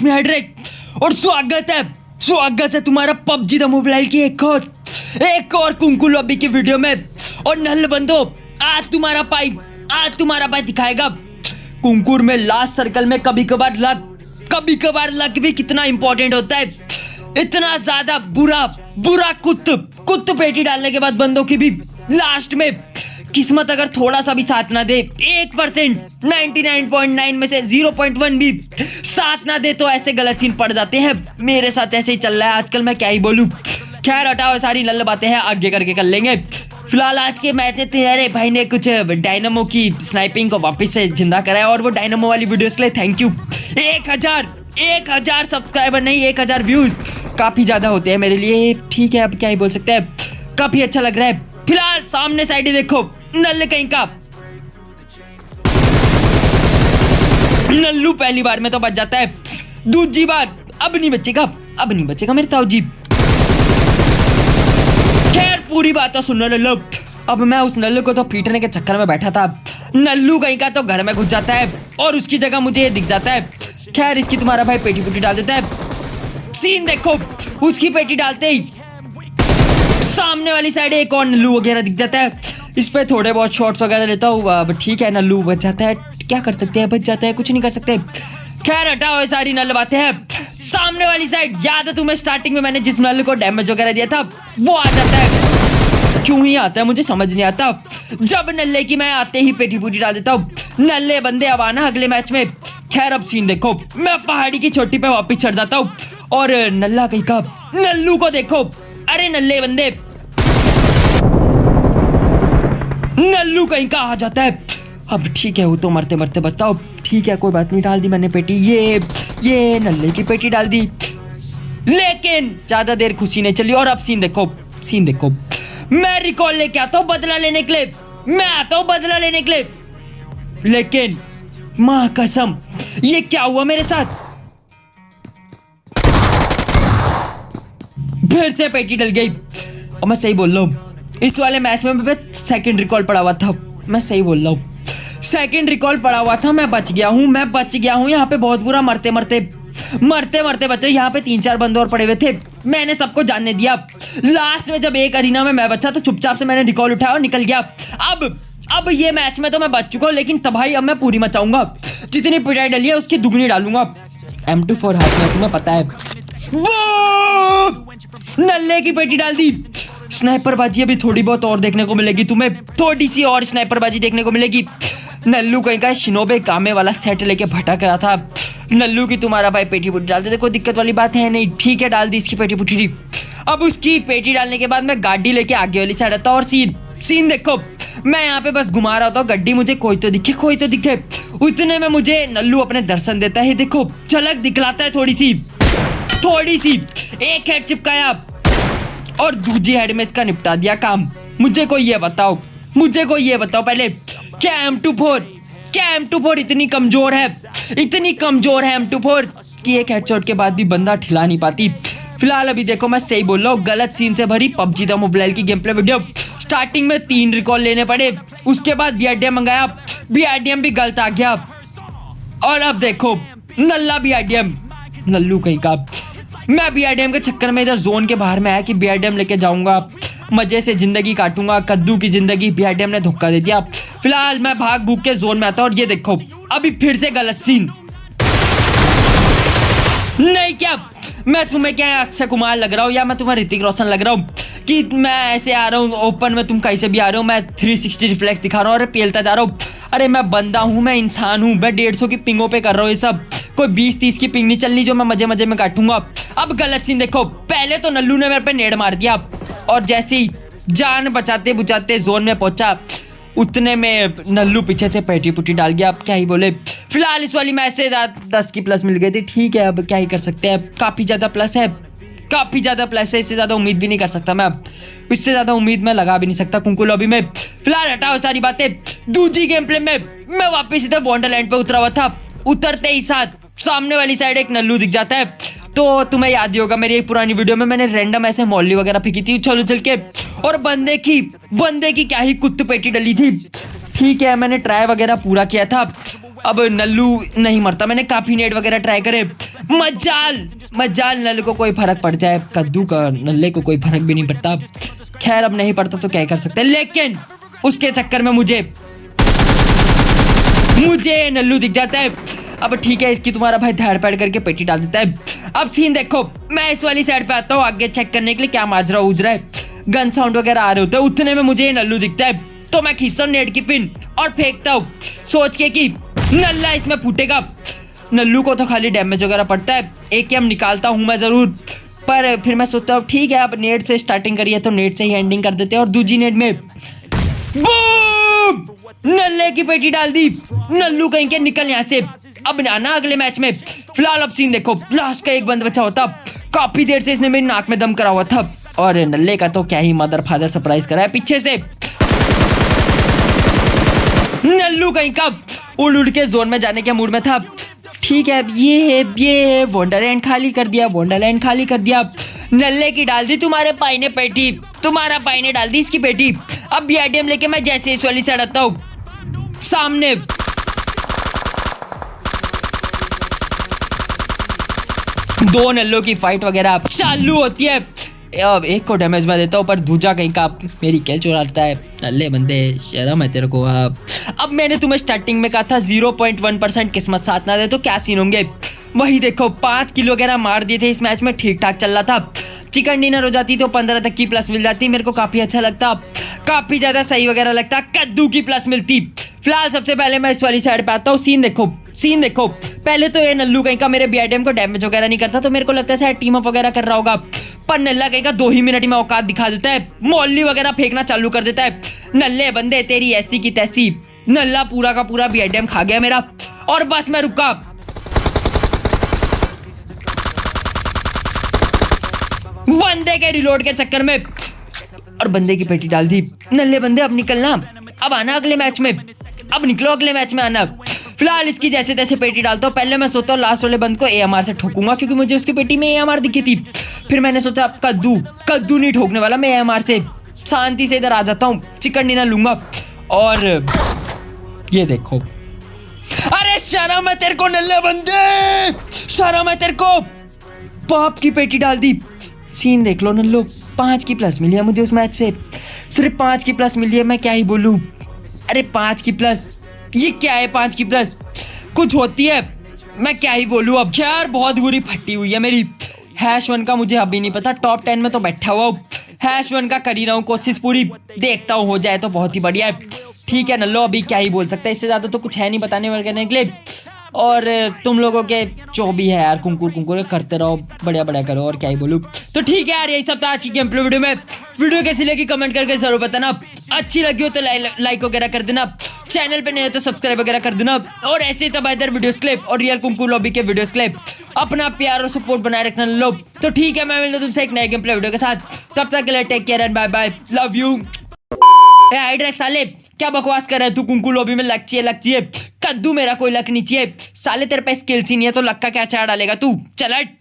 It's me हाइड्रेक और स्वागत है तुम्हारा पबजी द मोबाइल की एक और कुंकू लॉबी की वीडियो में। और नल बंदो, आज तुम्हारा भाई दिखाएगा कुंकुर में लास्ट सर्कल में कभी कभार लक भी कितना इंपॉर्टेंट होता है। इतना ज्यादा बुरा कुत्त पेटी डालने के बाद बंदों की भी लास्ट में किस्मत अगर थोड़ा सा भी साथ ना दे, 1% 99.9 में से 0.1 भी साथ ना दे तो ऐसे गलत सीन पड़ जाते हैं। मेरे साथ ऐसे ही चल रहा है आजकल, मैं क्या ही बोलूं। खैर हटाओ, सारी नल्ले बातें हैं आगे करके कर लेंगे। फिलहाल आज के मैच में तेरे भाई ने कुछ डायनामो की स्नाइपिंग को वापस से जिंदा कराया और वो डायनामो वाली वीडियोस के लिए थैंक यू। 1000 सब्सक्राइबर नहीं 1000 व्यूज काफी ज्यादा होते हैं मेरे लिए। ठीक है, अब क्या ही बोल सकते हैं, काफी अच्छा लग रहा है। फिलहाल सामने साइड ही देखो, नल्ले कहीं का नल्लू पहली बार में तो बच जाता है, दूसरी बार अब नहीं बचेगा मेरे ताऊजी। खैर पूरी बात तो सुनो नल्लू, अब मैं उस नल्लू को तो पीटने के चक्कर में बैठा था। नल्लू कहीं का तो घर में घुस जाता है और उसकी जगह मुझे ये दिख जाता है। खैर इसकी तुम्हारा भाई पेटी डाल देता है। सीन देखो, उसकी पेटी डालते ही सामने वाली साइड एक और नल्लू वगैरह दिख जाता है। इस पे थोड़े बहुत शॉट्स वगैरह लेता हूँ, ठीक है नल्लू बच जाता है। क्या कर सकते हैं, बच जाता है, कुछ नहीं कर सकते। खैर हटाओ, सारी नल बातें हैं। सामने वाली साइड याद है तुम्हें, स्टार्टिंग में मैंने जिस नल को डैमेज वगैरह दिया था वो आ जाता है। क्यों ही आता है मुझे समझ नहीं आता। जब नल्ले की मैं आते ही पेटी डाल देता हूँ। नल्ले बंदे अब आना अगले मैच में। खैर अब सीन देखो, मैं पहाड़ी की चोटी पे वापिस चढ़ जाता हूँ और नल्ला कहीं का नल्लू को देखो। अरे नल्ले बंदे, नल्लू कहीं का आ जाता है। अब ठीक है, वो तो मरते मरते बताओ, ठीक है कोई बात नहीं, डाल दी मैंने पेटी। ये नल्ले की पेटी डाल दी, लेकिन ज्यादा देर खुशी नहीं चली। और अब सीन देखो, मैं रिकॉल लेके आता हूँ बदला लेने के लिए, लेकिन माँ कसम ये क्या हुआ मेरे साथ। फिर से पेटी डल गई। और मैं सही बोल रहा हूँ, इस वाले मैच में मैं सेकंड रिकॉल पड़ा हुआ था। मैं सही बोल रहा हूँ, सेकंड रिकॉल पड़ा हुआ था। मैं बच गया हूँ यहाँ पे बहुत बुरा मरते मरते बचे। यहाँ पे 3-4 बंदे और पड़े हुए थे, मैंने सबको जानने दिया। लास्ट में जब एक अरीना में मैं बचा तो चुपचाप से मैंने रिकॉल उठाया और निकल गया। अब ये मैच में तो मैं बच चुका हूँ, लेकिन तबाही अब मैं पूरी मचाऊंगा। जितनी पिटाई डली है उसकी दुगनी डालूंगा। M24 हाथ में, तुम्हें पता है। नल्ले की पेटी डाल दी। स्नाइपरबाजी अभी थोड़ी बहुत और देखने को मिलेगी तुम्हें, थोड़ी सी और स्नाइपरबाजी देखने को मिलेगी। नल्लू कहीं का शिनोबे कामे वाला सेट लेके भटक रहा था। नल्लू की तुम्हारा भाई पेटी डाल देते, कोई दिक्कत वाली बात है नहीं। ठीक है, डाल दी इसकी पेटी। अब उसकी पेटी डालने के बाद मैं गाड़ी लेके आगे वाली साइड आता और सीन देखो, मैं यहाँ पे बस घुमा रहा था गड्डी, मुझे कोई तो दिखे। उतने में मुझे नल्लू अपने दर्शन देता है। देखो झलक दिखलाता है थोड़ी सी। एक हेड चिपकाया और दूसरी हेड में इसका निपटा दिया काम। मुझे कोई ये बताओ पहले, क्या M24 इतनी कमजोर है M24 कि एक हेडशॉट के बाद भी बंदा ठिला नहीं पाती। फिलहाल अभी देखो, मैं सही बोल रहा हूँ, गलत सीन से भरी पबजी द मोबाइल की गेम प्ले वीडियो। स्टार्टिंग में 3 रिकॉल लेने पड़े, उसके बाद BRDM मंगाया, BRDM भी गलत आ गया। और अब देखो नल्ला BRDM, नल्लू कहीं का। मैं BRDM के चक्कर में इधर जोन के बाहर में आया कि BRDM लेके जाऊंगा, मजे से जिंदगी काटूंगा, कद्दू की जिंदगी। BRDM ने धोखा दे दिया। फिलहाल मैं भाग भूग के जोन में आता और ये देखो अभी फिर से गलत सीन। नहीं, क्या मैं तुम्हें क्या अक्षय कुमार लग रहा हूँ या मैं तुम्हें ऋतिक रोशन लग रहा हूँ कि मैं ऐसे आ रहा हूँ ओपन में, तुम कैसे भी आ रहे हो। मैं 360 रिफ्लेक्स दिखा रहा हूँ और पेलता जा रहा हूँ। अरे मैं बंदा हूँ, मैं इंसान हूँ, मैं 150 की पिंगों पे कर रहा हूँ ये सब। कोई 20-30 की पिंग नहीं चलनी जो मैं मजे में काटूंगा। अब गलत सीन देखो, पहले तो नल्लू ने मेरे पे नेड़ मार दिया और जैसे ही जान बचाते बुचाते जोन में पहुंचा, उतने में नल्लू पीछे से पेटी डाल गया। अब क्या ही बोले। फिलहाल इस वाली मैच से 10 की प्लस मिल गई थी। ठीक है, अब क्या ही कर सकते हैं, काफी ज्यादा प्लस है। इससे ज्यादा उम्मीद भी नहीं कर सकता मैं, अब इससे ज्यादा उम्मीद मैं लगा भी नहीं सकता कुंकू लॉबी में। फिलहाल हटाओ सारी बातें। दूसरी गेम प्ले में मैं वापस इधर वंडरलैंड पे उतरा हुआ था। उतरते ही साथ सामने वाली साइड एक नल्लू दिख जाता है। तो तुम्हें याद ही होगा मेरी एक पुरानी वीडियो में मैंने रैंडम ऐसे मॉली वगैरह फेंकी थी उछल के, और बंदे की क्या ही कुत्त पेटी डली थी। ठीक है, मैंने ट्राई वगैरह पूरा किया था अब नल्लू नहीं मरता। मैंने काफी नेट वगैरह ट्राई करे, मजाल नल्लू को कोई फर्क पड़ जाए, कद्दू का नल्ले को कोई फर्क भी नहीं पड़ता। खैर अब नहीं पड़ता तो क्या कर सकते, लेकिन उसके चक्कर में मुझे नल्लू दिख जाता है। अब ठीक है, इसकी तुम्हारा भाई धड़ पैड़ करके पेटी डाल देता है। अब सीन देखो, मैं इस वाली साइड पे आता हूँ आगे चेक करने के लिए क्या माजरा उजरा है। गन साउंड वगैरह आ रहे होते हैं, उतने में मुझे नल्लू दिखता है। तो मैं खींचता हूँ नेट की पिन और फेंकता हूँ, सोच के कि नल्ला इसमें फूटेगा। नल्लू को तो खाली डैमेज वगैरह पड़ता है। AKM निकालता हूँ मैं जरूर, पर फिर मैं सोचता हूँ ठीक है अब नेट से स्टार्टिंग करिए तो नेट से ही एंडिंग कर देते हैं। और दूसरी नेट में बूम, नल्ले की पेटी डाल दी। नल्लू कहीं के निकल यहाँ से, अब आना अगले मैच में। फिलहाल अब सीन देखो, लास्ट का एक बंद बचा होता, काफी देर से इसने मेरी नाक में दम करा हुआ था। और नल्ले का तो क्या ही मदर फादर सरप्राइज करा है पीछे से। नल्लू कहीं का उड़ के जोन में जाने के मूड में था। ठीक है, ये है वंडरलैंड खाली कर दिया। नल्ले की डाल दी तुम्हारे पाई ने पेटी, तुम्हारा पाई ने डाल दी इसकी पेटी। अब BIDM लेके मैं जैसे इस वाली साइड आता हूँ, सामने दो नल्लों की फाइट वगैरह चालू होती है। अब एक को डैमेज में देता हूँ, पर दूजा कहीं का मेरी क्या चुराता है। नल्ले बंदे, शर्म है तेरे को। अब मैंने तुम्हें स्टार्टिंग में कहा था 0.1% किस्मत साथ ना दे तो क्या सीन होंगे। वही देखो 5 किलो वगैरह मार दिए थे इस मैच में, ठीक ठाक चल रहा था। चिकन डिनर हो जाती तो 15 तक की प्लस मिल जाती, मेरे को काफी अच्छा लगता, काफी ज्यादा सही वगैरह लगता, कद्दू की प्लस मिलती। फिलहाल सबसे पहले मैं इस वाली साइड पे आता हूँ। सीन देखो, पहले तो ये नल्लू कहीं का मेरे BIDM को डैमेज वगैरह नहीं करता, तो मेरे को लगता है शायद टीम अप वगैरह कर रहा होगा। पर नल्ला कहीं का 2 ही मिनट में औकात दिखा देता है, मौली वगैरह फेंकना चालू कर देता है। नल्ले बंदे तेरी ऐसी की तैसी। नल्ला पूरा का पूरा BIDM खा गया मेरा, और बस मैं रुका। बंदे के रिलोड के चक्कर में और बंदे की पेटी डाल दी। नल्ले बंदे अब निकलना, अब आना अगले मैच में, अब निकलो अगले मैच में आना। फिलहाल इसकी जैसे तैसे पेटी डालता हूँ। पहले मैं सोचता हूँ लास्ट वाले बंद को AMR से ठोकूंगा, क्योंकि मुझे उसकी पेटी में AMR दिखी थी। फिर मैंने सोचा कद्दू नहीं ठोकने वाला मैं, AMR से शांति से इधर आ जाता हूँ, चिकन डिनर लूंगा। और ये देखो, अरे शर्म है तेरे को नल्ले बंदे, शर्म है तेरे को। बाप की पेटी डाल दी। सीन देख लो नल्लो, 5 की प्लस मिली है मुझे उस मैच से, सिर्फ 5 की प्लस मिली है। मैं क्या ही बोलूं, अरे 5 की प्लस, ये क्या है 5 की प्लस, कुछ होती है, मैं क्या ही बोलूं। अब यार बहुत बुरी फटी हुई है मेरी। #1 का मुझे अभी नहीं पता, टॉप 10 में तो बैठा हुआ हूँ। #1 का कर ही रहा हूँ कोशिश पूरी, देखता हूँ हो जाए तो बहुत ही बढ़िया है। ठीक है नल्लो, अभी क्या ही बोल सकता है, इससे ज्यादा तो कुछ है नहीं बताने वगैरह के लिए। और तुम लोगों के जो भी है यार कुंकुर करते रहो, बढ़िया करो, और क्या ही बोलूं। तो ठीक है यार, यही सब था आज की गेम प्ले वीडियो में। वीडियो कैसी लगी कमेंट करके जरूर बताना, अच्छी लगी हो तो लाइक वगैरह कर देना, चैनल पे नहीं है तो सब्सक्राइब वगैरह कर देना। और ऐसे ही तबादर वीडियोस क्लिप और रियल कुंकुर लॉबी के वीडियोस क्लिप अपना प्यार और सपोर्ट बनाए रखना लो। तो ठीक है, मैं मिलता हूं तुमसे एक नए गेम प्ले वीडियो के साथ, तब तक के लिए take care and bye bye, love you. हाइड्रेक्स साले क्या बकवास कर रहा है तू, कुंकुर लॉबी में लक चाहिए, कद्दू मेरा कोई लक नहीं चाहिए। साले तेरे पे स्किल्स ही नहीं है तो लक का क्या चार डालेगा तू, चल हट।